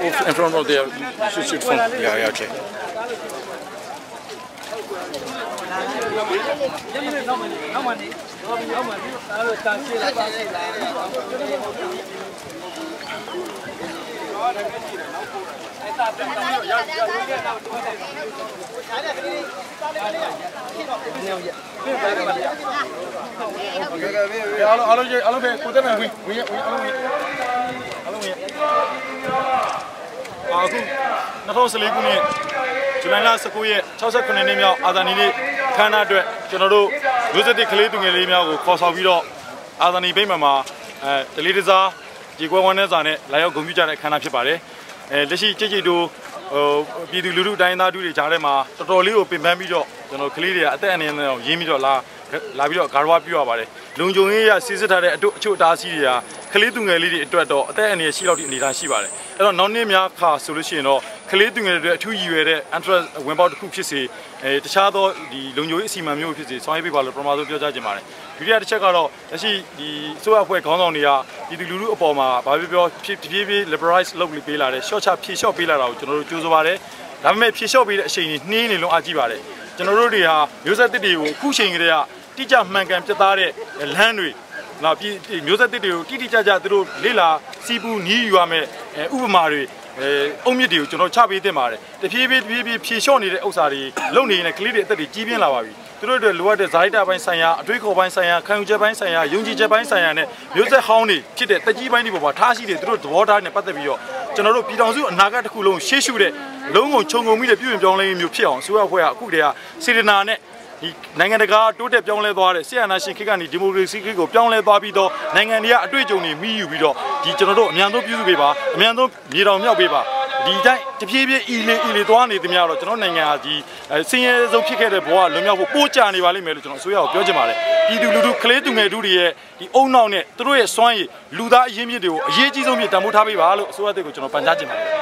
in front of their shoot phone. Yeah, okay. July 19ရက်69နှစ်မြောက်အာဇာနည်နေ့ခမ်းနားအတွက်ကျွန်တော်တို့မျိုးဆက်တွေကလေးသူငယ်လေးများကိုခေါ်ဆောင်ပြီးတော့အာဇာနည်ဗိမာန်မှာတလေးတစားကြေကွဲဝမ်းနည်းစွာနဲ့လာရောက်ဂုဏ်ပြုကြတဲ့ခမ်းနားဖြစ်ပါတယ်လက်ရှိကြိတ်ကြိတ်တို့ပြည်သူလူထုတိုင်းသားတွေကြားထဲမှာတော်တော်လေးကိုပင်ပန်းပြီးတော့ကျွန်တော်ကလေးတွေကအသက်အန္တရာယ်နဲ့ရင်းပြီးတော့လာပြီးတော့ဂါရဝပြုရပါတယ်လုံခြုံရေးရစီစစ်ထားတဲ့အချို့အတားအဆီးတွေကကလေးသူငယ်လေးတွေအတွက်တော့အသက်အန္တရာယ်ရှိလောက်တဲ့အနေအထားရှိပါတယ်အဲ့တော့နောက်နှစ်များခါဆိုလို့ရှိရင်တော့ကလေးသူငယ်တွေအထူးရည်ရွယ်တဲ့ interest ဝင်ပေါက်တစ်ခုဖြစ်စေတခြားသောဒီလုံခြုံရေးအစီအမံမျိုးဖြစ်စေဆောင်ရွက်ပေးပါလို့ပထမဆုံးပြောကြားချင်ပါတယ်ဒုတိယတစ်ချက်ကတော့လက်ရှိဒီစိုးရအဖွဲ့ခေါင်းဆောင်တွေကပြည်သူလူထုအပေါ်မှာဘာပြောဖြည်းဖြည်း liberalize လုပ်ပေးလာတဲ့ရှော့ချဖြေလျှော့ပေးလာတာကိုကျွန်တော်တို့ကြိုးစားပါတယ်ဒါပေမဲ့ဖြေလျှော့ပေးတဲ့အချိန်ကြီးနှင်းနေလုံးအားကြီးပါတယ်ကျွန်တော်တို့တွေဟာမျိုးဆက်တစ်တွေကိုအခုချိန်ကတည်းကတိကျမှန်ကန်ပြတ်သားတဲ့လမ်းတွေနောက်ပြည်မျိုးဆက်တစ်တွေကိုတိကျသူတို့လေ့လာစီးပူးနီးယူရမယ်ဥပမာတွေအုံမြစ်တွေကိုကျွန်တော်ချပေးတင်ပါတယ်တဖြည်းဖြည်းဖြေလျှော့နေတဲ့ဥစ္စာတွေလုံနေနေတဲ့ကလေးတွေအသက်တွေကြီးပြင်းလာပါပြီသူတို့တွေလိုအပ်တဲ့ဇာတိတပိုင်းဆိုင်ရာအတွေးခေါ်ပိုင်းဆိုင်ရာခံယူချက်ပိုင်းဆိုင်ရာယုံကြည်ချက်ပိုင်းဆိုင်ရာနဲ့မျိုးဆက်ဟောင်းတွေဖြစ်တဲ့တက်ကြီးပိုင်းတွေပေါ်မှာထားရှိတယ်သူတို့သဘောထားနဲ့ပတ်သက်ပြီးတော့ကျွန်တော်တို့ပြည်တော်စုအနာဂတ်တစ်ခုလုံးရှေ့ရှုတဲ့လုံးဝခြုံငုံမိတဲ့ပြည်ပြောင်းလဲမျိုးဖြစ်အောင်ဆိုရဖွဲ့ကအခုတည်းကစေတနာနဲ့ဒီနိုင်ငံတကာတိုးတက်ပြောင်းလဲသွားတဲ့ဆီယနာရှင်ခေတ်ကနေဒီမိုကရေစီခေတ်ကိုပြောင်းလဲသွားပြီးတော့နိုင်ငံတွေကအတွေ့အကြုံတွေမိယူပြီးတော့ဒီကျွန်တော်တို့အမြန်ဆုံးပြုစုပေးပါအမြန်ဆုံးမြေတောင်မြောက်ပေးပါဒီတိုင်းတဖြည်းဖြည်းအီလေသွားနေသမျှတော့ကျွန်တော်နိုင်ငံဟာဒီစင်ရဲဆုံးဖြစ်ခဲ့တဲ့ဘဝလွန်မြောက်ဖို့ပိုးကြနေပါလိမ့်မယ်လို့ကျွန်တော်အစိုးရကိုပြောချင်ပါတယ်ပြည်သူလူထုကလေးသူငယ်တို့တွေရဲ့ဒီအုံနောက်နဲ့သူတို့ရဲ့စွမ်းရည်လူသားအရင်းမြစ်တွေကိုအရေးကြီးဆုံးဖြစ်တန်ဖိုးထားပေးပါလို့အစိုးရတွေကိုကျွန်တော်ပန်ကြားချင်ပါတယ်